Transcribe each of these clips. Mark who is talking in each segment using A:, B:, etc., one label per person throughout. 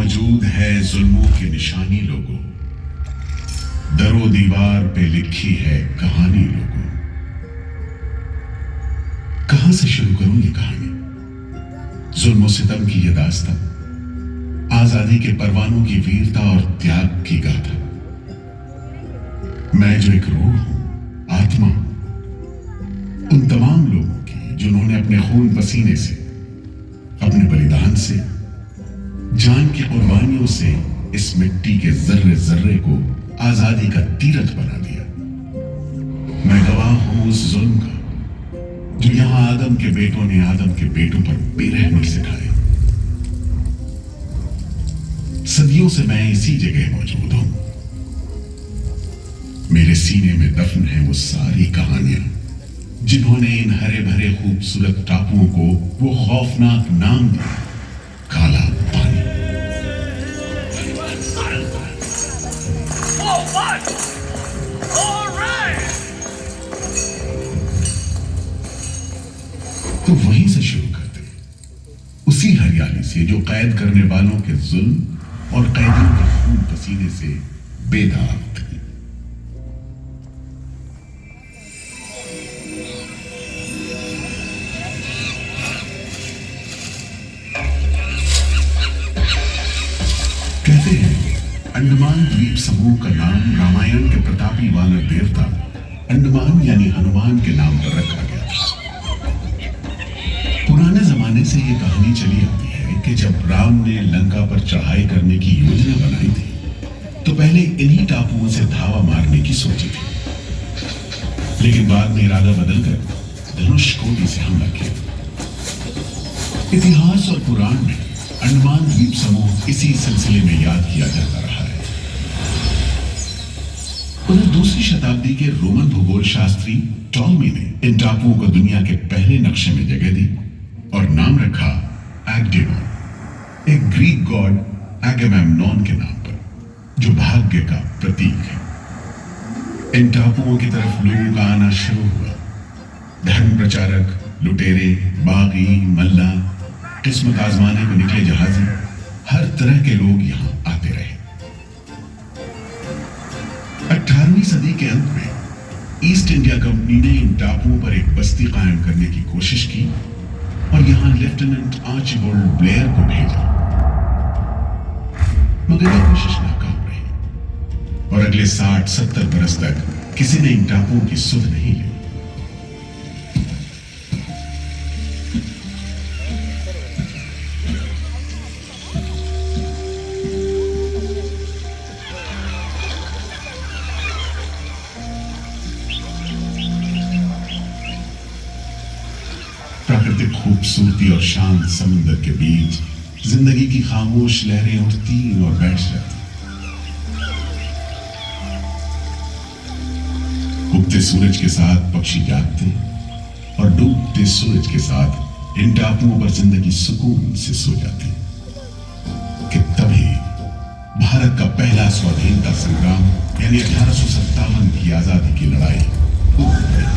A: मौजूद है जुल्मों की निशानी लोगों, दरो दीवार पे लिखी है कहानी लोगों। कहां से शुरू करूं ये कहानी? जुल्म सितम की ये दास्तां, आजादी के परवानों की वीरता और त्याग की गाथा। मैं जो एक रूह हूं, आत्मा हूं, उन तमाम लोगों की जिन्होंने अपने खून पसीने से, अपने बलिदान से, जान की कुर्बानियों से इस मिट्टी के जर्रे जर्रे को आजादी का तीरथ बना दिया। मैं गवाह हूं उस जुल्म का जो यहां आदम के बेटों ने आदम के बेटों पर बेरहमी से ढाए। सदियों से मैं इसी जगह मौजूद हूं। मेरे सीने में दफन है वो सारी कहानियां जिन्होंने इन हरे भरे खूबसूरत टापुओं को वो खौफनाक नाम दिया, काला पानी। तो वहीं से शुरू करते, उसी हरियाली से जो कैद करने वालों के जुल्म और कैदियों के खून पसीने से बेदाग थी। कहते हैं अंडमान द्वीप समूह का नाम रामायण के प्रतापी वानर देवता अंडमान यानी हनुमान के नाम पर रखा गया। पुराने जमाने से यह कहानी चली आती है कि जब राम ने लंका पर चढ़ाई करने की योजना बनाई थी तो पहले इन्हीं टापुओं से धावा मारने की सोची थी, लेकिन बाद में इरादा बदलकर धनुष कोटि से हमला किया। इतिहास और पुराण में अंडमान द्वीप समूह इसी सिलसिले में याद किया जाता रहा है। उधर दूसरी शताब्दी के रोमन भूगोल शास्त्री टॉलमी ने इन टापुओं को दुनिया के पहले नक्शे में जगह दी और नाम रखा एग्डेमोन, एक ग्रीक गॉड एगेमेम्नोन के नाम पर, जो भाग्य का प्रतीक है। इन टापुओं की तरफ लोगों का आना शुरू हुआ। धर्म प्रचारक, लुटेरे, बागी, मल्ला, किस्मत आजमाने को निकले जहाजी, हर तरह के लोग यहां आते रहे। 18वीं सदी के अंत में ईस्ट इंडिया कंपनी ने इन टापुओं पर एक बस्ती कायम करने की कोशिश की और यहां लेफ्टिनेंट आर्चिबाल्ड ब्लेयर को भेजा, मगर यह कोशिश नाकाम रही और अगले 60-70 बरस तक किसी ने इन टापुओं की सुध नहीं ली। प्राकृतिक खूबसूरती और शांत समुद्र के बीच जिंदगी की खामोश लहरें उठती और बैठ जाती। उगते सूरज के साथ पक्षी जागते और डूबते सूरज के साथ इन टापुओं पर जिंदगी सुकून से सो जाती। कि तभी भारत का पहला स्वाधीनता संग्राम यानी 1857 की आजादी की लड़ाई शुरू हुई।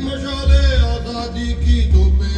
B: मशाले आजादी की तो पे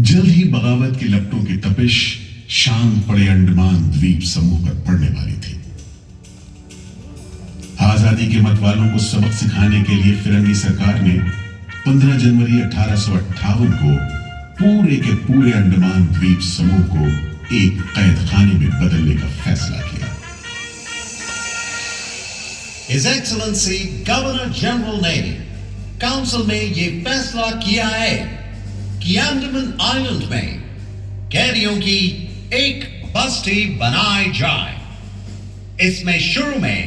A: जल्द ही बगावत की लपटों की तपिश शांत पड़े अंडमान द्वीप समूह पर पड़ने वाली थी। आजादी के मतवालों को सबक सिखाने के लिए फिरंगी सरकार ने 15 जनवरी 1858 को पूरे के पूरे अंडमान द्वीप समूह को एक कैद खाने में बदलने का फैसला किया।
B: His Excellency गवर्नर जनरल ने काउंसिल में यह फैसला किया है कि अंडमान आइलैंड में कैदियों की एक बस्ती बनाई जाए। इसमें शुरू में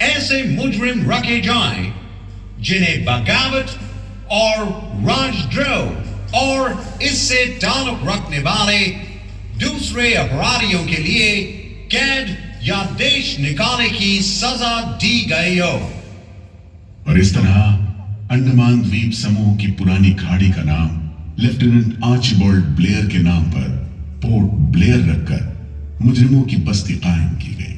B: ऐसे मुजरिम रखे जाएं जिन्हें बगावत और राजद्रोह और इससे ताल्लुक रखने वाले दूसरे अपराधियों के लिए कैद या देश निकाले की सजा दी गई हो।
A: और इस तरह अंडमान द्वीप समूह की पुरानी खाड़ी का नाम लेफ्टिनेंट आर्चिबाल्ड ब्लेयर के नाम पर पोर्ट ब्लेयर रखकर मुजरिमों की बस्ती कायम की गई।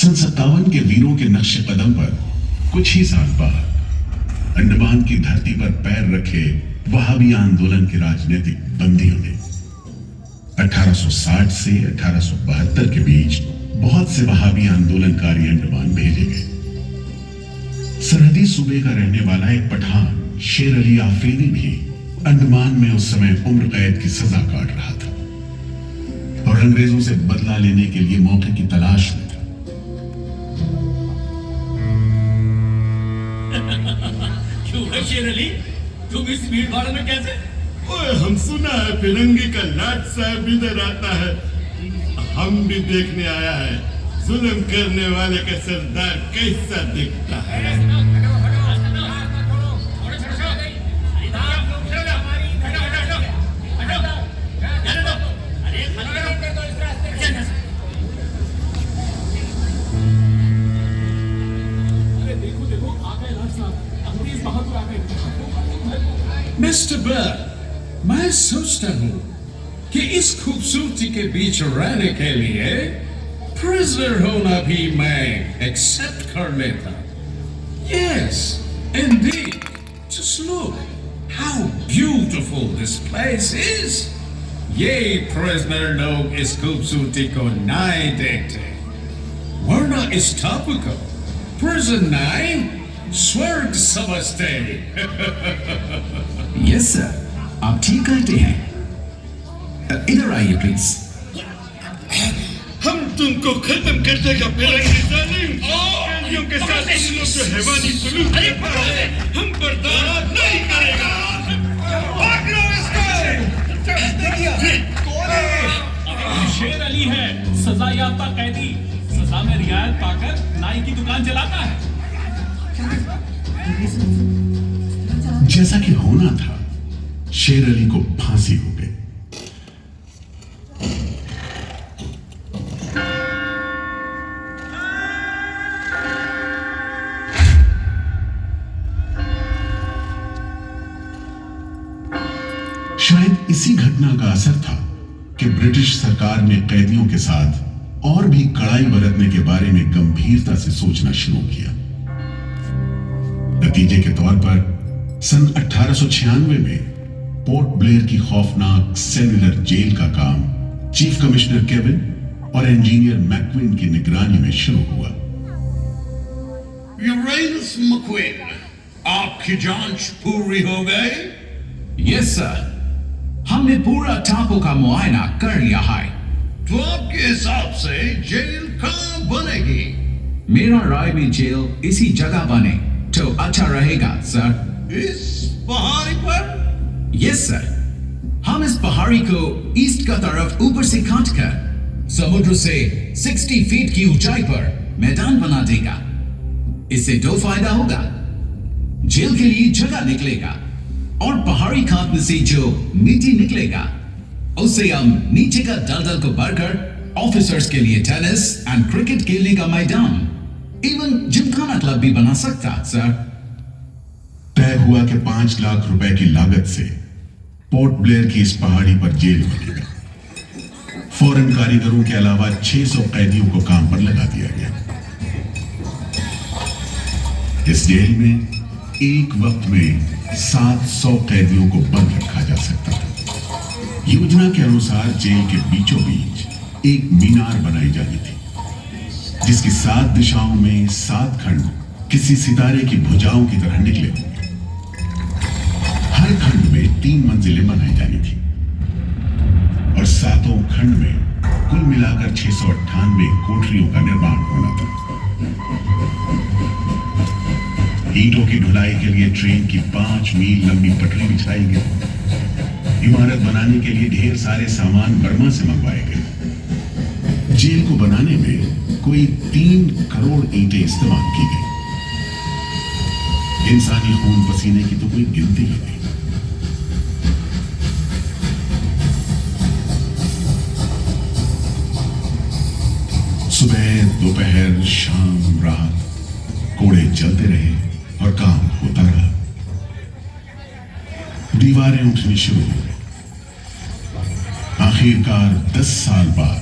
A: सन 57 के वीरों के नक्शे कदम पर कुछ ही साल बाद अंडमान की धरती पर पैर रखे वहाबी आंदोलन के राजनीतिक बंदियों ने 1860 से 1872 के बीच बहुत से वहाबी आंदोलनकारी अंडमान भेजे गए। सरहदी सूबे का रहने वाला एक पठान शेर अली आफरीदी भी अंडमान में उस समय उम्र कैद की सजा काट रहा था और अंग्रेजों से बदला लेने के लिए मौके की तलाश में था।
C: क्यों है शेर अली, तुम इस भीड़ भाड़ में कैसे?
D: ओए, हम सुना है फिरंगी का लाट साहब इधर आता है। हम भी देखने आया है जुल्म करने वाले का सरदार कैसा दिखता है।
E: मिस्टर बर्ड, मैं सोचता हूँ कि इस खूबसूरती के बीच रहने के लिए प्रिजनर होना भी मैं एक्सेप्ट कर लेता। Yes, indeed. Just look how beautiful this place is. ये प्रिजनर लोग इस खूबसूरती को नहीं देखते, वरना इस टापू को प्रिजन नहीं स्वर्ग समझते।
F: यस सर, आप ठीक कहते हैं। इधर आइए प्लीज।
D: हम तुमको खत्म कर देगा फिरंगी जालिम। कैदियों के साथ तुम लोग जो हैवानी सलूक करता है, हम बर्दाश्त नहीं करेगा। पकड़ो इसको।
C: शेर अली है सजा याफ्ता कैदी, सजा में रियायत पाकर नाई की दुकान चलाता है।
A: जैसा कि होना था, शेर अली को फांसी हो गई। शायद इसी घटना का असर था कि ब्रिटिश सरकार ने कैदियों के साथ और भी कड़ाई बरतने के बारे में गंभीरता से सोचना शुरू किया। नतीजे के तौर पर सन 1896 में पोर्ट ब्लेयर की खौफनाक सेलुलर जेल का काम चीफ कमिश्नर केविन और इंजीनियर मैक्विन की निगरानी में शुरू हुआ।
B: यूरेनस मैक्विन, आपकी जांच पूरी हो गई?
F: यस सर, हमने पूरा टापू का मुआयना कर लिया है।
B: तो आपके हिसाब से जेल कहां बनेगी?
F: मेरा राय में जेल इसी जगह बने तो अच्छा रहेगा सर।
B: इस पहाड़ी पर?
F: यस सर, हम इस पहाड़ी को ईस्ट का तरफ ऊपर से काटकर समुद्र से 60 फीट की ऊंचाई पर मैदान बना देगा। इससे दो फायदा होगा, जेल के लिए जगह निकलेगा और पहाड़ी काटने से जो मिट्टी निकलेगा उससे हम नीचे का दलदल को भरकर ऑफिसर्स के लिए टेनिस एंड क्रिकेट खेलने का मैदान, इवन जिमखाना क्लब भी बना सकता सर।
A: तय हुआ कि 5 लाख रुपए की लागत से पोर्ट ब्लेयर की इस पहाड़ी पर जेल बनेगा। फौरन कारीगरों के अलावा 600 कैदियों को काम पर लगा दिया गया। इस जेल में एक वक्त में 700 कैदियों को बंद रखा जा सकता था। योजना के अनुसार जेल के बीचों बीच एक मीनार बनाई जानी थी, जिसकी 7 दिशाओं में 7 खंड किसी सितारे की भुजाओं की तरह निकले होंगे। हर खंड में 3 मंजिलें बनाई जानी थी और 7 खंड में कुल मिलाकर 698 कोठरियों का निर्माण होना था। ईंटों की ढुलाई के लिए ट्रेन की 5 मील लंबी पटरी बिछाई गई। इमारत बनाने के लिए ढेर सारे सामान बर्मा से मंगवाए गए। जेल को बनाने में कोई 3 करोड़ ईंटें इस्तेमाल की गई। इंसानी खून पसीने की तो कोई गिनती ही नहीं। सुबह, दोपहर, शाम, रात कोड़े चलते रहे और काम होता रहा। दीवारें उठनी शुरू हो गई। आखिरकार 10 साल बाद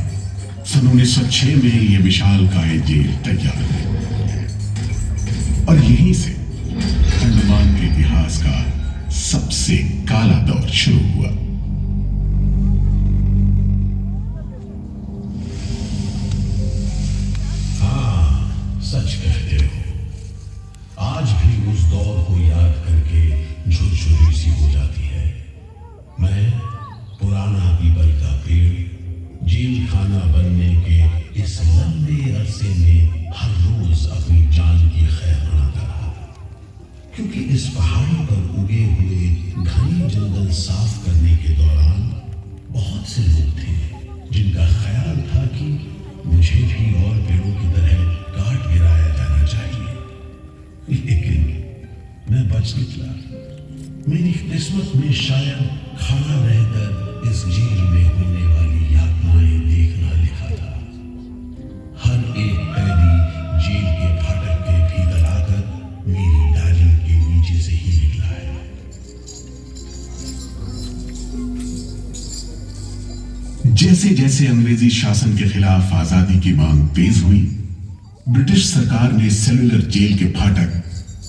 A: सन 1906 में यह विशालकाय जेल तैयार हुई और यहीं से अंडमान के इतिहास का सबसे काला दौर शुरू हुआ।
G: सच कहते हो, आज भी उस दौर को याद करके झुरझुरी सी हो जाती है। मैं पुराना पीपल का पेड़ जेल खाना बनने के इस लंबे अरसे में हर रोज अपनी जान की खैर मनाता रहा, क्योंकि इस पहाड़ी पर उगे हुए घने जंगल साफ करने के दौरान बहुत से लोग थे जिनका ख्याल था कि मुझे भी और पेड़ों की तरह काट गिराया जाना चाहिए, लेकिन मैं बच निकला। मेरी किस्मत में शायद खड़ा रहकर इस जेल में होने वाली यातनाएं देखना लिखा था। हर एक कैदी जेल के फाटक के भीतर आकर मेरी डाली के नीचे से ही निकला है।
A: जैसे जैसे अंग्रेजी शासन के खिलाफ आजादी की मांग तेज हुई, ब्रिटिश सरकार ने सेलुलर जेल के फाटक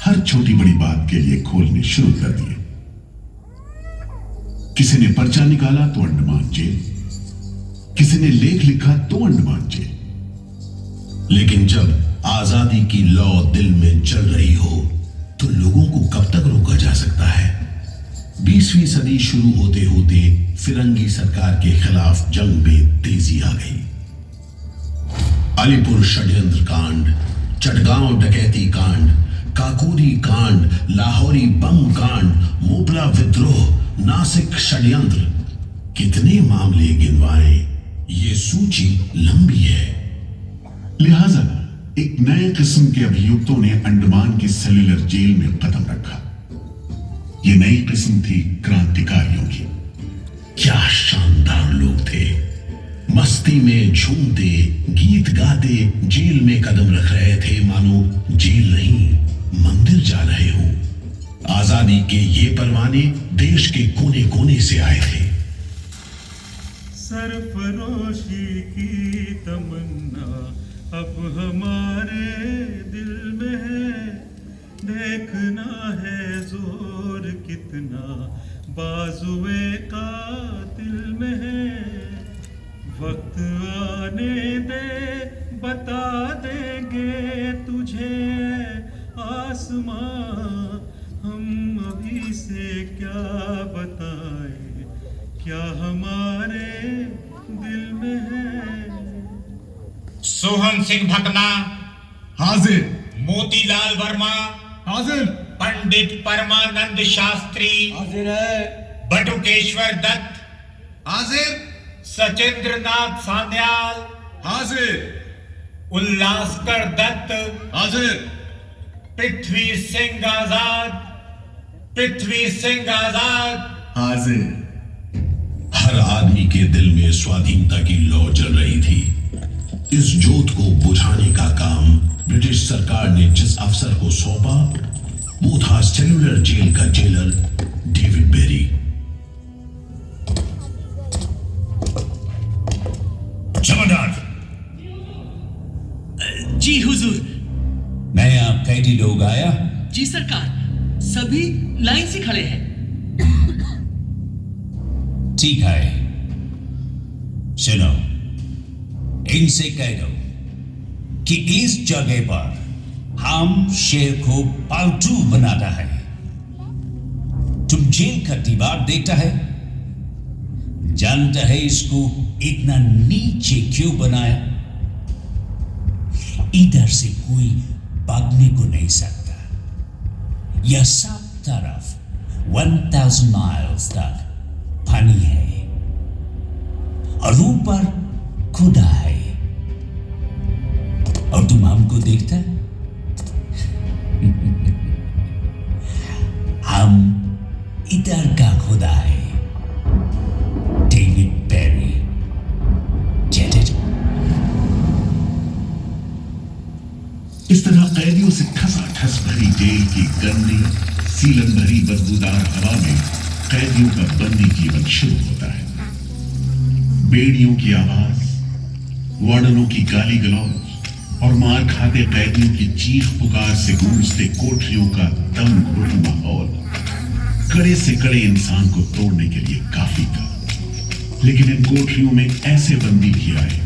A: हर छोटी बड़ी बात के लिए खोलने शुरू कर दिए। किसी ने पर्चा निकाला तो अंडमान जेल, किसी ने लेख लिखा तो अंडमान जेल।
G: लेकिन जब आजादी की लौ दिल में चल रही हो तो लोगों को कब तक रोका जा सकता है? 20वीं सदी शुरू होते होते फिरंगी सरकार के खिलाफ जंग में तेजी आ गई। अलीपुर षड्यंत्र कांड, चटगांव डकैती कांड, काकोरी कांड, लाहौरी बम कांड, मोपला विद्रोह, नासिक षड्यंत्र, कितने मामले गिनवाएं, ये सूची लंबी है।
A: लिहाजा एक नए किस्म के अभियुक्तों ने अंडमान की सेलुलर जेल में कदम रखा। ये नई किस्म थी क्रांतिकारियों की।
G: क्या शानदार लोग थे, मस्ती में झूमते, गीत गाते जेल में कदम रख रहे थे, मानो जेल नहीं मंदिर जा रहे हो। आजादी के ये परवाने देश के कोने कोने से आए थे।
H: सरफरोशी की तमन्ना अब हमारे दिल में है, देखना है जोर कितना बाजुए कातिल में है। वक्त आने दे बता देंगे तुझे आसमां, हम अभी से क्या बताएं क्या हमारे दिल में है।
I: सोहन सिंह भकना
D: हाजिर।
I: मोतीलाल वर्मा
D: हाजिर।
I: पंडित परमानंद शास्त्री
B: हाजिर है।
I: बटुकेश्वर दत्त
D: हाजिर।
I: सचिंद्र नाथ सान्याल
D: हाजिर।
I: उल्लासकर दत्त
D: हाजिर।
I: पृथ्वी सिंह आजाद, पृथ्वी सिंह आजाद
D: हाजिर।
G: हर आदमी के दिल में स्वाधीनता की लौ जल रही थी। इस जोत को बुझाने का काम ब्रिटिश सरकार ने जिस अफसर को सौंपा वो था सेल्यूलर जेल का जेलर डेविड बेरी।
J: जमादार
K: जी हुजूर।
J: नया कैदी लोग आया?
K: जी सरकार, सभी लाइन से खड़े हैं।
J: ठीक है, सुनो, इनसे कह दो कि इस जगह पर हम शेर को पालतू बनाता है। तुम जेल का दीवार देखता है, जानता है इसको इतना नीचे क्यों बनाया? इधर से कोई भागने को नहीं सकता। यह सब तरफ 1000 माइल्स तक पानी है और ऊपर खुदा है। और तुम हमको देखता है? हम इधर का खुदा है, डेविड बेरी। Get it?
A: इस तरह कैदियों से ठसाठस भरी जेल की गंदी सीलन भरी बदबूदार हवा में कैदियों का बंदी जीवन शुरू होता है। बेड़ियों की आवाज, वार्डनों की गाली गलौज और मार खाते कैदियों की चीख पुकार से गूंजते कोठरियों का दम घुटू माहौल कड़े से कड़े इंसान को तोड़ने के लिए काफी था। लेकिन इन कोठरियों में ऐसे बंदी भी आए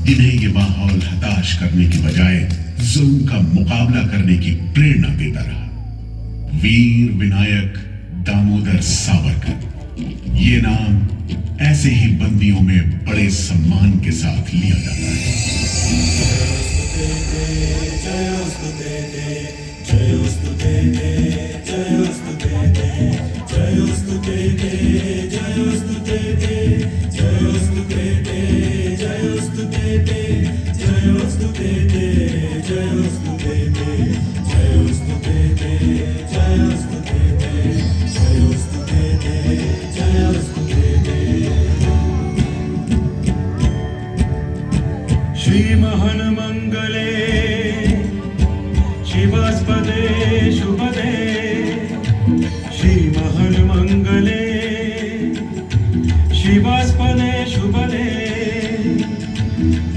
A: जिन्हें ये माहौल हताश करने की बजाय जुल्म का मुकाबला करने की प्रेरणा देता रहा। वीर विनायक दामोदर सावरकर, ये नाम ऐसे ही बंदियों में बड़े सम्मान के साथ लिया जाता है।
H: श्रीमहन मंगले शिवास्पदे शुभदे, श्रीमहन मंगले शिवास्पदे शुभदे,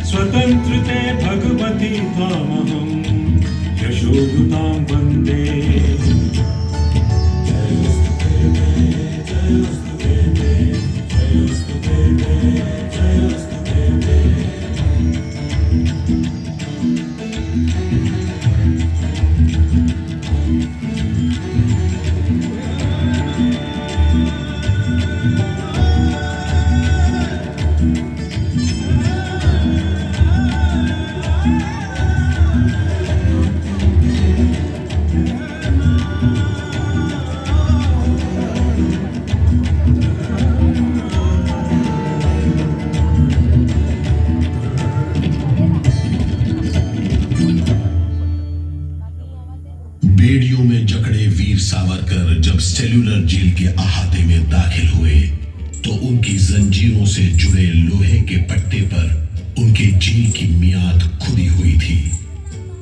H: स्वतंत्रते भगवती तामहं यशोधुतां वन्दे।
G: बेड़ियों में जकड़े वीर सावरकर जब सेल्यूलर जेल के अहाते में दाखिल हुए तो उनकी जंजीरों से जुड़े लोहे के पट्टे पर उनके जेल की मियाद खुदी हुई थी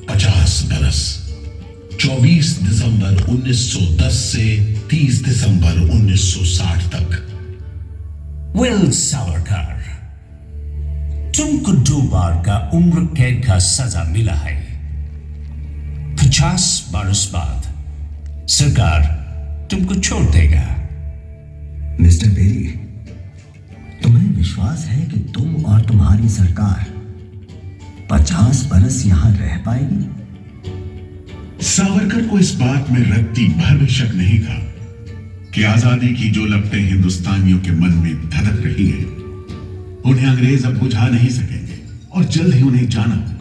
G: 50 बरस। 24 दिसंबर 1910 से 30 दिसंबर 1960 तक।
J: वेल सावरकर, तुमको 2 बार का उम्र कैद का सजा मिला है। 50 बरस बाद सरकार तुमको छोड़ देगा।
L: मिस्टर बेरी, तुम्हें विश्वास है कि तुम और तुम्हारी सरकार 50 बरस यहां रह पाएगी?
A: सावरकर को इस बात में रत्ती भर भी शक नहीं था कि आजादी की जो लपटें हिंदुस्तानियों के मन में धधक रही हैं, उन्हें अंग्रेज अब बुझा नहीं सकेंगे और जल्द ही उन्हें जाना होगा।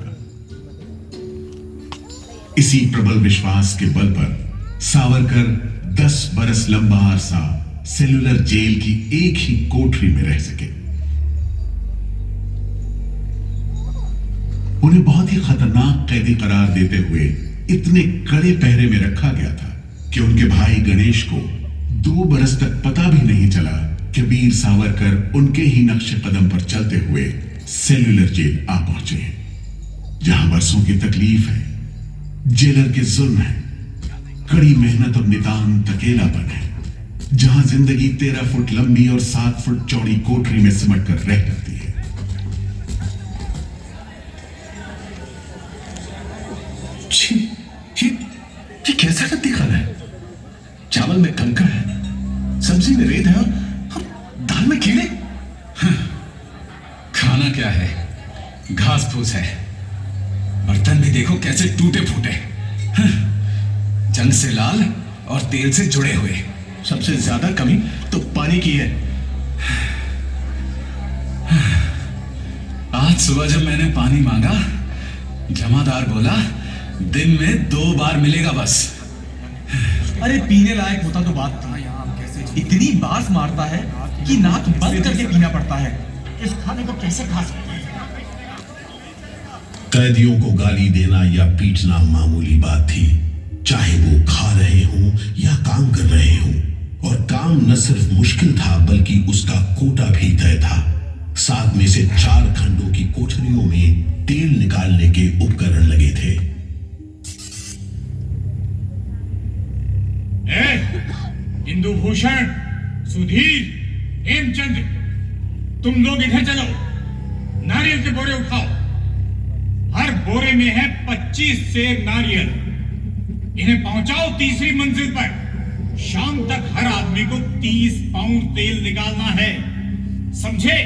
A: इसी प्रबल विश्वास के बल पर सावरकर 10 बरस लंबा अरसा सेल्युलर जेल की एक ही कोठरी में रह सके। उन्हें बहुत ही खतरनाक कैदी करार देते हुए इतने कड़े पहरे में रखा गया था कि उनके भाई गणेश को 2 बरस तक पता भी नहीं चला कि वीर सावरकर उनके ही नक्शे कदम पर चलते हुए सेल्युलर जेल आ पहुंचे हैं, जहां बरसों की तकलीफ है, जेलर के जुल्म है, कड़ी मेहनत और नितांत अकेलापन है, जहां जिंदगी 13 फुट लंबी और 7 फुट चौड़ी कोठरी में सिमट कर रह करती है।
G: ये कैसा रद्दी खाना है? चावल में कंकड़ है, सब्जी में रेत है और दाल में कीड़े।
F: खाना क्या है, घास फूस है। बर्तन भी देखो कैसे टूटे फूटे, जंग से लाल और तेल से जुड़े हुए।
G: सबसे ज्यादा कमी तो पानी की है।
F: आज सुबह जब मैंने पानी मांगा, जमादार बोला दिन में 2 बार मिलेगा बस।
M: अरे पीने लायक होता तो बात था, इतनी बास मारता है कि नाक बंद करके पीना पड़ता है। इस खाने को कैसे खा सकते हैं?
G: कैदियों को गाली देना या पीटना मामूली बात थी, चाहे वो खा रहे हों या काम कर रहे हों। और काम न सिर्फ मुश्किल था बल्कि उसका कोटा भी तय था। 7 में से 4 खंडों की कोठरियों में तेल निकालने के उपकरण लगे थे।
N: इंदुभूषण, सुधीर, हेमचंद्र, तुम लोग इधर चलो, नारियल के बोरे उठाओ। हर बोरे में है 25 सेर नारियल। इन्हें पहुंचाओ 3री मंजिल पर। शाम तक हर आदमी को 30 पाउंड तेल निकालना है, समझे?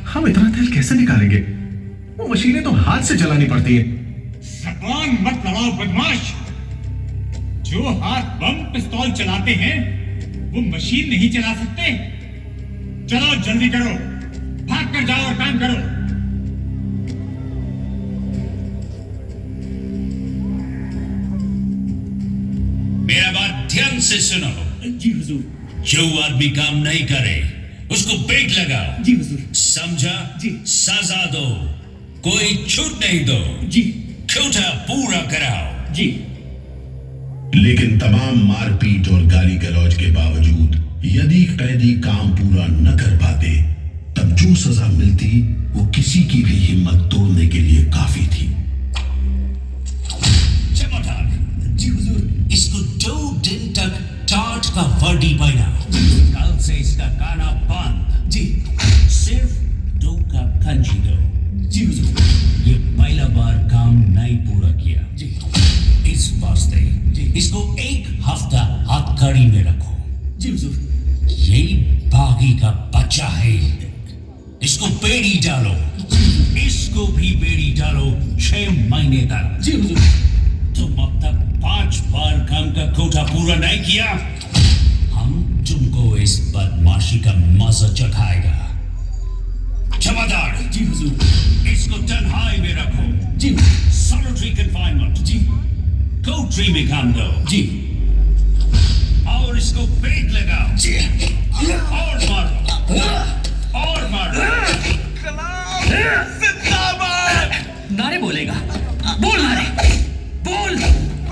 G: हम इतना तेल कैसे निकालेंगे? वो मशीनें तो हाथ से चलानी पड़ती हैं।
N: जबान मत लड़ाओ बदमाश। जो हाथ बम पिस्तौल चलाते हैं वो मशीन नहीं चला सकते। चलो जल्दी करो, भाग कर जाओ और काम करो।
J: मेरा बात ध्यान से सुनो।
K: जी हुजूर।
J: जो आदमी काम नहीं करे उसको बेट लगाओ।
K: जी हुजूर।
J: समझा?
K: जी।
J: सजा दो, कोई छूट नहीं दो।
K: जी।
J: कोटा पूरा कराओ।
K: जी।
G: लेकिन तमाम मारपीट और गाली गलौज के बावजूद यदि कैदी काम पूरा न कर पाते, तब जो सजा मिलती वो किसी की भी हिम्मत तोड़ने के लिए काफी थी।
J: जमादार
K: जी हुजूर।
J: इसको 2 दिन तक टाट का वर्दी पहनाओ। कल से इसका खाना बंद।
K: जी।
J: सिर्फ 2 कप कंजी दो।
K: जी हुजूर।
J: ये पहला बार काम नहीं पूरा किया।
K: जी।
J: इस वास्ते इसको 1 हफ्ता हथकड़ी में रखो।
K: जी हुजूर।
J: ये बागी का बच्चा है, इसको बेड़ी डालो। इसको भी बेड़ी डालो 6 महीने तक।
K: जी हुजूर।
J: तुम अब तक 5 बार काम का कोटा पूरा नहीं किया, हम तुमको इस बदमाशी का मजा चखाएगा। जमादार।
K: जी हुजूर।
J: इसको तन्हाई में रखो।
K: जी।
J: Solitary confinement.
K: जी।
J: कोठरी में काम दो।
K: जी।
J: और इसको पेट लगाओ।
K: जी।
J: और मारो, और मारो।
K: नारे बोलेगा, बोल नारे, बोल,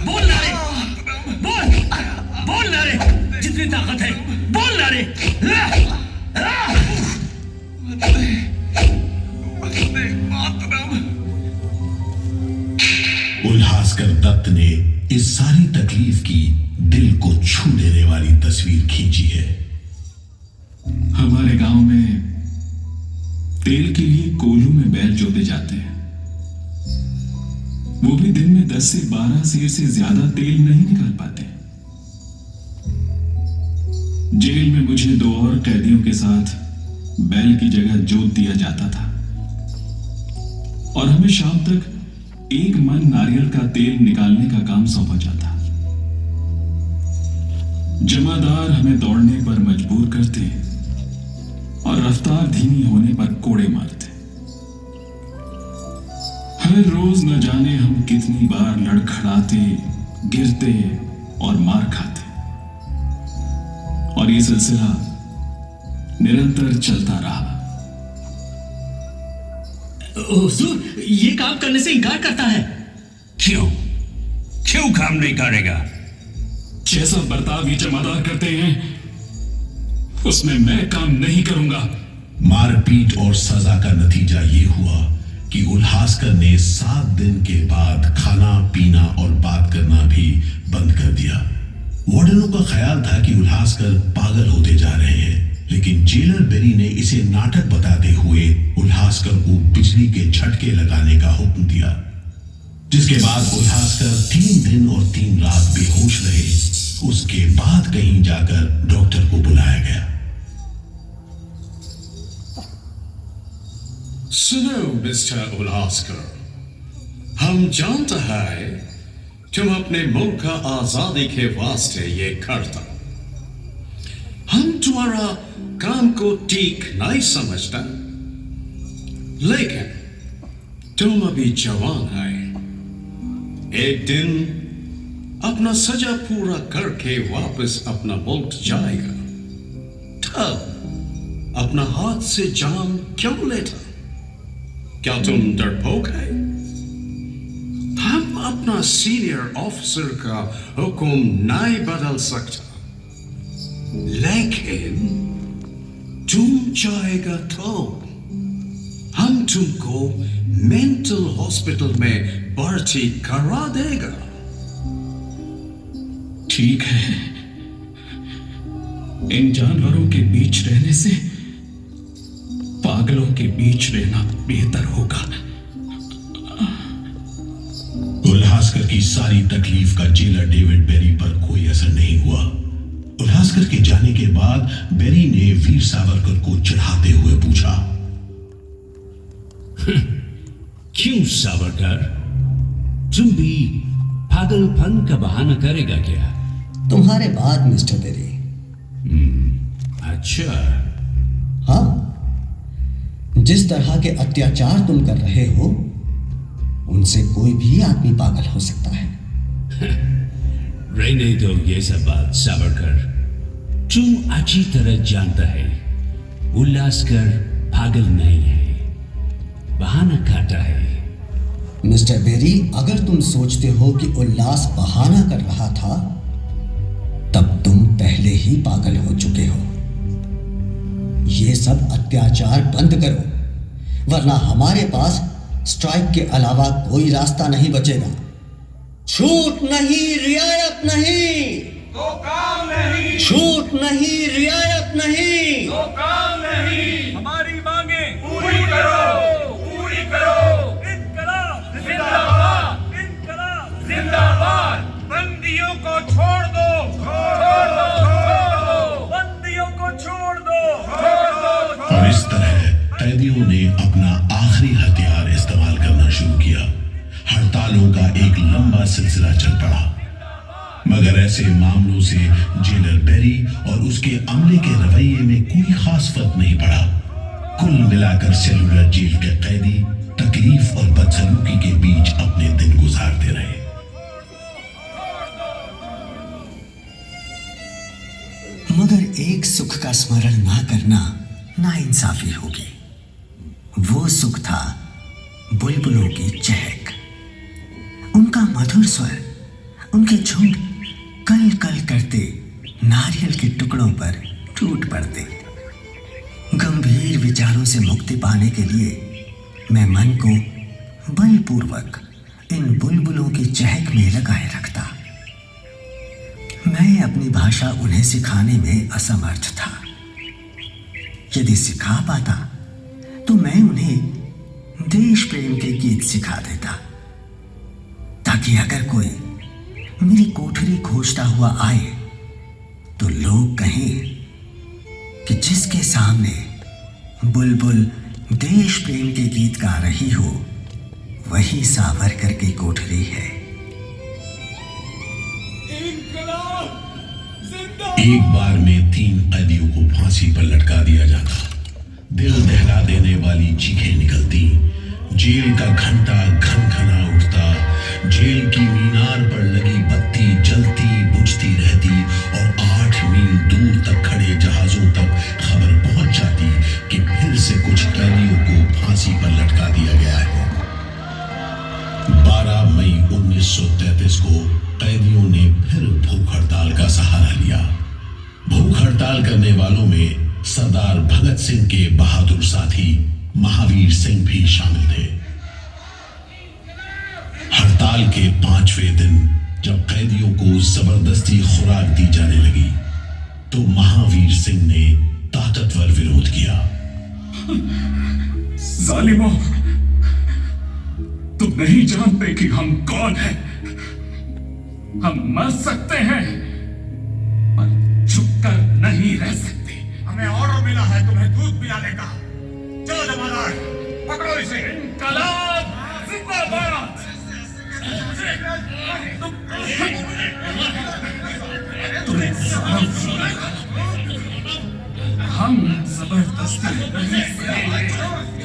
K: बोल नारे, बोल, बोल नारे, जितनी ताकत है, बोल नारे।
G: उल्हासकर दत्त ने इस सारी तकलीफ की दिल को छू लेने वाली तस्वीर खींची है।
C: हमारे गांव में तेल के लिए कोल्हू में बैल जोते जाते हैं, वो भी दिन में 10 10 से 12 सेर से ज्यादा तेल नहीं निकाल पाते। जेल में मुझे 2 और कैदियों के साथ बैल की जगह जोत दिया जाता था और हमें शाम तक 1 मन नारियल का तेल निकालने का काम सौंपा जाता। जमादार हमें दौड़ने पर मजबूर करते और रफ्तार धीमी होने पर कोड़े मारते। हर रोज न जाने हम कितनी बार लड़खड़ाते, गिरते और मार खाते, और ये सिलसिला निरंतर चलता रहा।
K: हुजूर, ये काम करने से इनकार करता है।
J: क्यों काम नहीं करेगा?
C: जैसा बर्ताव ये जमादार करते हैं उसमें मैं काम नहीं करूंगा।
G: मारपीट और सजा का नतीजा ये हुआ कि उल्हासकर ने 7 दिन के बाद खाना पीना और बात करना भी बंद कर दिया। वार्डनों का ख्याल था कि उल्हासकर पागल होते जा रहे हैं, लेकिन जेलर बेरी ने इसे नाटक बताते हुए उल्हासकर को बिजली के झटके लगाने का हुक्म दिया, जिसके बाद उल्हासकर 3 दिन और 3 रात बेहोश रहे। उसके बाद कहीं जाकर डॉक्टर को बुलाया गया।
E: सुनो मिस्टर उल्हासकर, हम जानते हैं तुम अपने मुल्क का आजादी के वास्ते ये करता। हम तुम्हारा काम को ठीक नहीं समझता, लेकिन तुम अभी जवान है। एक दिन अपना सजा पूरा करके वापस अपना मुल्क जाएगा, तब अपना हाथ से जान क्यों लेता? क्या तुम डरपोक है? हम अपना सीनियर ऑफिसर का हुक्म नहीं बदल सकता, लेकिन तुम चाहेगा तो हम तुमको मेंटल हॉस्पिटल में भर्ती करा देगा।
C: ठीक है, इन जानवरों के बीच रहने से पागलों के बीच रहना बेहतर होगा।
G: उल्हासकर की सारी तकलीफ का जेलर डेविड बेरी पर कोई असर नहीं हुआ। उल्हासकर के जाने के बाद बेरी ने वीर सावरकर को चिढ़ाते हुए पूछा,
J: क्यों सावरकर, तुम भी पागलपन का बहाना करेगा क्या?
L: तुम्हारे बाद मिस्टर बेरी।
J: अच्छा।
L: हाँ, जिस तरह के अत्याचार तुम कर रहे हो उनसे कोई भी आदमी पागल हो सकता है।
J: रहने दो ये सब बात सावरकर, तुम अच्छी तरह जानता है उल्हासकर पागल नहीं है, बहाना खाता है।
L: मिस्टर बेरी, अगर तुम सोचते हो कि उल्लास बहाना कर रहा था, तब तुम पहले ही पागल हो चुके हो। ये सब अत्याचार बंद करो, वरना हमारे पास स्ट्राइक के अलावा कोई रास्ता नहीं बचेगा। छूट नहीं, रियायत नहीं।
I: तो काम नहीं।
L: छूट नहीं, रियायत नहीं।
I: तो काम नहीं। हमारी मांगे पूरी करो, पूरी करो। इनकलाब जिंदाबाद, इनकलाब जिंदाबाद। बंदियों को छोड़ दो, छोड़ दो, छोड़ दो। बंदियों को छोड़ दो, छोड़ दो।
G: और इस तरह कैदियों ने अपना आखिरी हथियार इस्तेमाल करना शुरू किया। हड़तालों का एक लंबा सिलसिला चल पड़ा, मगर ऐसे मामलों से जेलर बेरी और उसके अमले के रवैये में कोई खास फर्क नहीं पड़ा। कुल मिलाकर सेलुलर जेल के कैदी तकलीफ और बदसलूकी के बीच अपने दिन गुजारते रहे।
L: मगर एक सुख का स्मरण ना करना नाइंसाफी होगी। वो सुख था बुलबुलों की चहक, उनका मधुर स्वर, उनके झुंड कल कल करते नारियल के टुकड़ों पर टूट पड़ते। गंभीर विचारों से मुक्ति पाने के लिए मैं मन को बलपूर्वक इन बुलबुलों की चहक में लगाए रखता। मैं अपनी भाषा उन्हें सिखाने में असमर्थ था। यदि सिखा पाता तो मैं उन्हें देश प्रेम के गीत सिखा देता, ताकि अगर कोई मेरी कोठरी खोजता हुआ आए तो लोग कहें कि जिसके सामने बुलबुल देश प्रेम के गीत गा रही हो वही सावरकर की कोठरी है।
G: एक बार में 3 कैदियों को फांसी पर लटका दिया जाता। दिल दहला देने वाली चीखें निकलती। जेल का घंटा घनघना उठता। जेल की मीनार पर लगी बत्ती जलती बुझती रहती और 8 मील दूर तक खड़े जहाजों तक खबर पहुंच जाती कि फिर से कुछ कैदियों को फांसी पर लटका दिया गया है। 12 मई 1933 को कैदियों ने फिर भूख हड़ताल का सहारा लिया। भूख हड़ताल करने वालों में सरदार भगत सिंह के बहादुर साथी महावीर सिंह भी शामिल थे। हड़ताल के 5वें दिन जब कैदियों को जबरदस्ती खुराक दी जाने लगी तो महावीर सिंह ने ताकतवर विरोध किया।
C: जालिमों, तुम नहीं जानते कि हम कौन हैं। हम मर सकते हैं पर छुपकर नहीं रह सकते।
N: हमें ऑर्डर मिला है तुम्हें दूध पिलाने का। चलो जमादार, पकड़ो इसे।
I: इंकलाब जिंदाबाद।
C: हम जबरदस्ती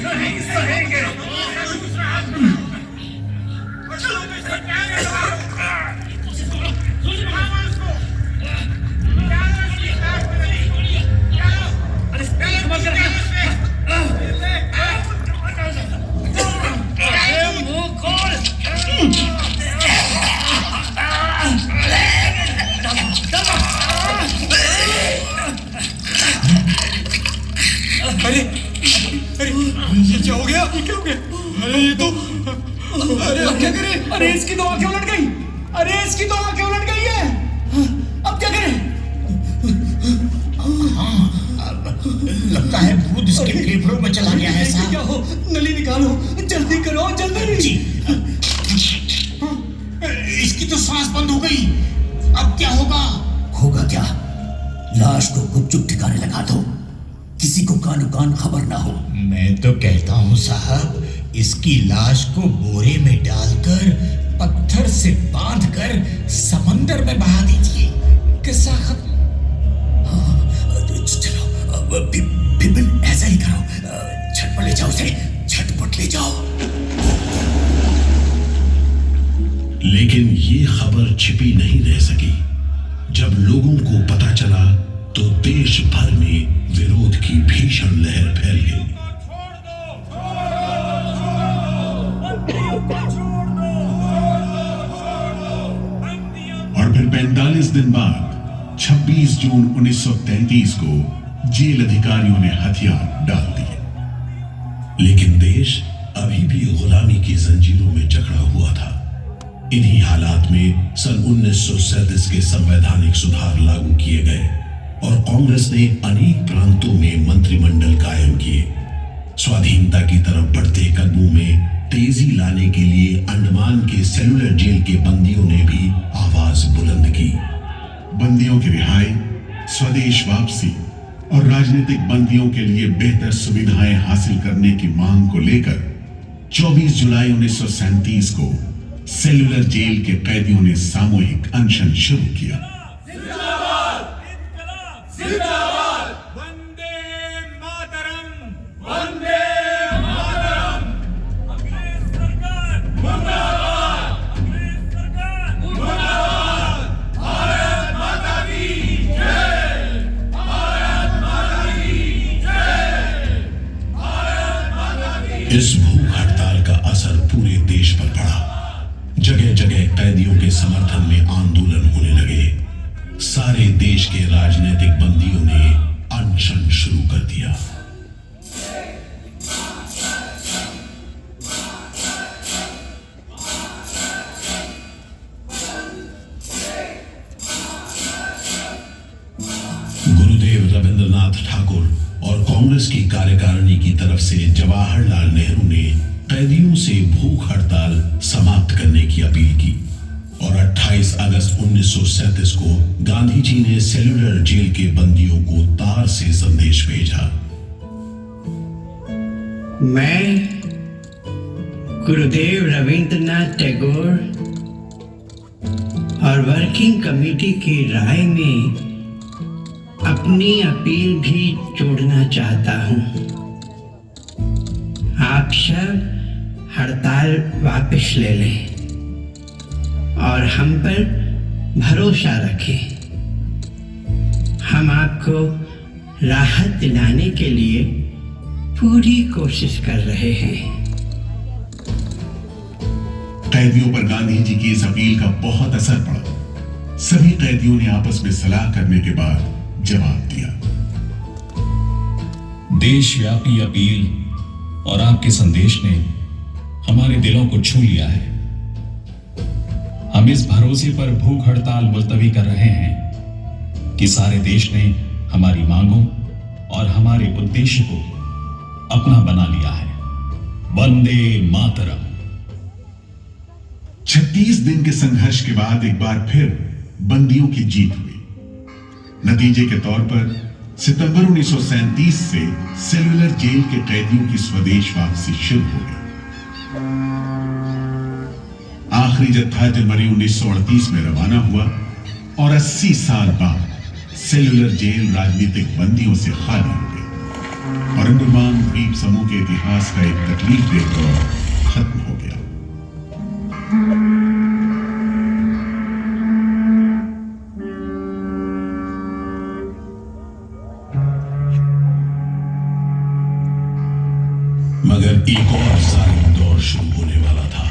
I: नहीं सहेंगे।
M: अरे अरे ये क्या हो गया? ये क्या हो गया? अरे ये तो अरे अब क्या करें?
K: अरे इसकी तो आंखें उलट गई। अरे इसकी तो आंखें उलट गई है। अब क्या करें?
N: लगता है भूत इसके फेफड़ों में चला गया है साहब।
K: क्या हो? नली निकालो, जल्दी करो, जल्दी।
N: जी। इसकी तो सांस बंद हो गई। अब क्या होगा?
J: होगा क्या? लाश को गुपचुप ठिकाने लगा दो, किसी को कानो कान खबर ना हो।
N: मैं तो कहता हूँ साहब, इसकी लाश को बोरे में डालकर पत्थर से बांधकर समंदर में बहा दीजिए। किस्सा खत्म।
J: चलो बिपिन, ऐसा ही करो। झटपट ले जाओ उसे, झटपट ले जाओ।
G: लेकिन ये खबर छिपी नहीं रह सकी। जब लोगों को पता चला तो देश भर में विरोध की भीषण लहर फैल गई।
A: और फिर 45 दिन बाद 26 जून 1933 को जेल अधिकारियों ने हथियार डाल दिए।
G: लेकिन देश अभी भी गुलामी की जंजीरों में जकड़ा हुआ था। इन्हीं हालात में सन 1937 के संवैधानिक सुधार लागू किए गए और कांग्रेस ने अनेक प्रांतों में मंत्रिमंडल कायम किए। स्वाधीनता की तरफ बढ़ते कदमों में तेजी लाने के लिए अंडमान के सेलुलर जेल के बंदियों ने भी आवाज बुलंद की।
A: बंदियों की रिहाई, स्वदेश वापसी और राजनीतिक बंदियों के लिए बेहतर सुविधाएं हासिल करने की मांग को लेकर 24 जुलाई 1937 को सेलुलर जेल के कैदियों ने सामूहिक अनशन शुरू किया।
I: जिंदाबाद। वंदे मातरम। वंदे मातरम। अंग्रेज सरकार मुर्दाबाद। अंग्रेज सरकार मुर्दाबाद। भारत माता की जय। भारत माता की जय। भारत माता की।
G: इस भूख हड़ताल का असर पूरे देश पर पड़ा। जगह जगह कैदियों के समर्थन में आंदोलन होने लगे। सारे देश के राजनीतिक बंदियों ने अनशन शुरू कर दिया। गुरुदेव रविंद्रनाथ ठाकुर और कांग्रेस की कार्यकारिणी की तरफ से जवाहरलाल नेहरू ने कैदियों से भूख हड़ताल समाप्त करने की अपील की और 28 अगस्त 1937 को गांधी जी ने सेल्यूलर जेल के बंदियों को तार से संदेश भेजा।
O: मैं गुरुदेव रविंद्रनाथ टैगोर और वर्किंग कमेटी की राय में अपनी अपील भी जोड़ना चाहता हूं। आप सब हड़ताल वापस ले लें और हम पर भरोसा रखें। हम आपको राहत दिलाने के लिए पूरी कोशिश कर रहे हैं।
A: कैदियों पर गांधी जी की इस अपील का बहुत असर पड़ा। सभी कैदियों ने आपस में सलाह करने के बाद जवाब दिया।
C: देशव्यापी अपील और आपके संदेश ने हमारे दिलों को छू लिया है। हम इस भरोसे पर भूख हड़ताल मुलतवी कर रहे हैं कि सारे देश ने हमारी मांगों और हमारे उद्देश्य को अपना बना लिया है। वंदे मातरम।
A: 36 दिन के संघर्ष के बाद एक बार फिर बंदियों की जीत हुई। नतीजे के तौर पर सितंबर 1937 से सेल्यूलर जेल के कैदियों की स्वदेश वापसी शुरू हो गई। आखिरी जत्था जनवरी 1938 में रवाना हुआ और 80 साल बाद सेल्यूलर जेल राजनीतिक बंदियों से खाली हो गई और अंडमान द्वीप समूह के इतिहास का एक तकलीफदेह दौर खत्म हो गया।
G: मगर एक और जालिम दौर शुरू होने वाला था।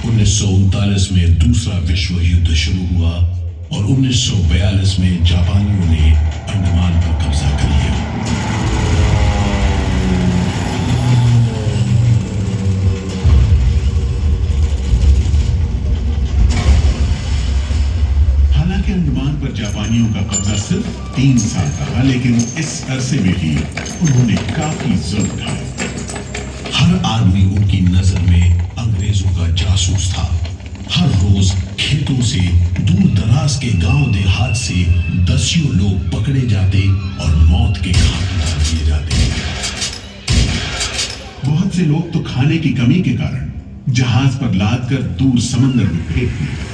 G: 1939 में दूसरा विश्व युद्ध शुरू हुआ और 1942 में जापानियों ने अंडमान पर कब्जा कर लिया।
A: हालांकि अंडमान पर जापानियों का कब्जा सिर्फ 3 साल रहा, लेकिन इस अरसे में ही उन्होंने काफी जुल्म उठाए।
G: हर आदमी उनकी नजर में अंग्रेजों का जासूस था। हर रोज खेतों से, दूर दराज के गांव देहात से दसियों लोग पकड़े जाते और मौत के घाट उतार दिए जाते।
A: बहुत से लोग तो खाने की कमी के कारण जहाज पर लाद कर दूर समंदर में फेंक दिए गए।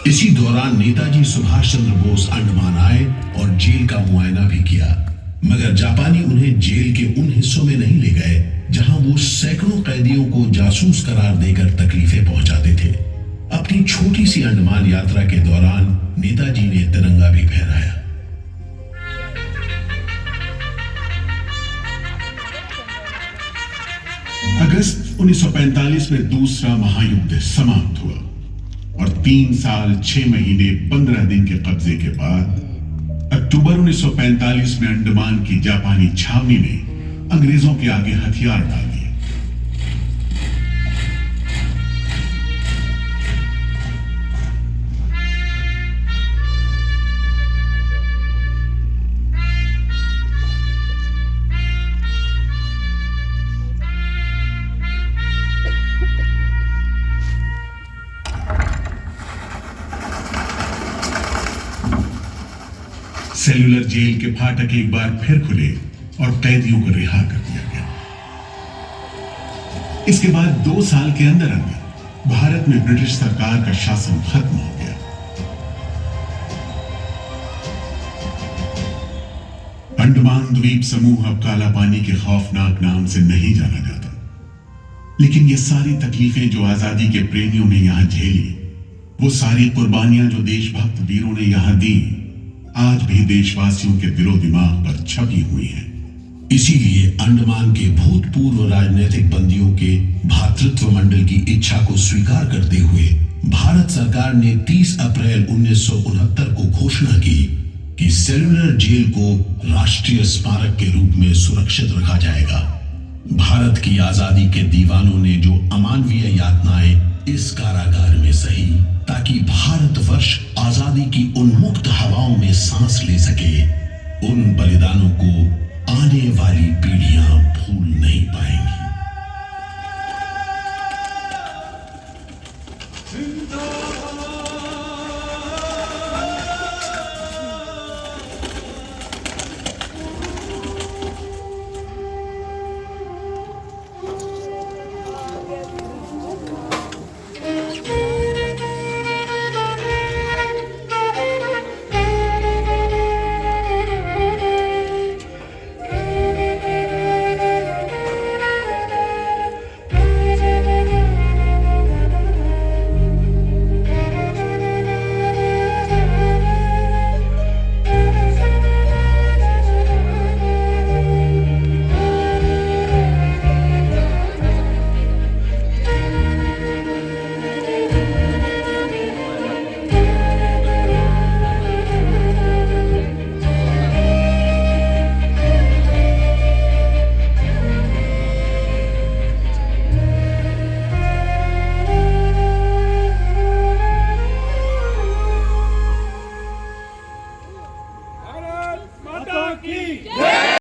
G: इसी दौरान नेताजी सुभाष चंद्र बोस अंडमान आए और जेल का मुआयना भी किया, मगर जापानी उन्हें जेल के उन हिस्सों में नहीं ले गए जहां वो सैकड़ों कैदियों को जासूस करार देकर तकलीफें पहुंचाते थे। अपनी छोटी सी अंडमान यात्रा के दौरान नेताजी ने तिरंगा भी फहराया।
A: अगस्त 1945 में दूसरा महायुद्ध समाप्त हुआ और 3 साल 6 महीने 15 दिन के कब्जे के बाद अक्टूबर 1945 में अंडमान की जापानी छावनी ने अंग्रेजों के आगे हथियार डाल दिए। सेल्यूलर जेल के फाटक एक बार फिर खुले और कैदियों को रिहा कर दिया गया। इसके बाद 2 साल के अंदर अंदर भारत में ब्रिटिश सरकार का शासन खत्म हो गया। अंडमान द्वीप समूह अब काला पानी के खौफनाक नाम से नहीं जाना जाता, लेकिन ये सारी तकलीफें जो आजादी के प्रेमियों ने यहां झेली, वो सारी कुर्बानियां जो देशभक्त वीरों ने यहां दी, आज भी देशवासियों के दिलो दिमाग पर छपी हुई है।
G: इसीलिए अंडमान के भूतपूर्व राजनीतिक बंदियों के भातृत्व मंडल की इच्छा को स्वीकार करते हुए भारत सरकार ने 30 अप्रैल 1969 को घोषणा की कि सेल्यूलर जेल को राष्ट्रीय स्मारक के रूप में सुरक्षित रखा जाएगा। भारत की आजादी के दीवानों ने जो अमानवीय यातनाएं इस कारागार में सही, ताकि भारतवर्ष आजादी की उन्मुक्त हवाओं में सांस सांस ले सके, उन बलिदानों को आने वाली पीढ़ियां भूल नहीं पाएंगी।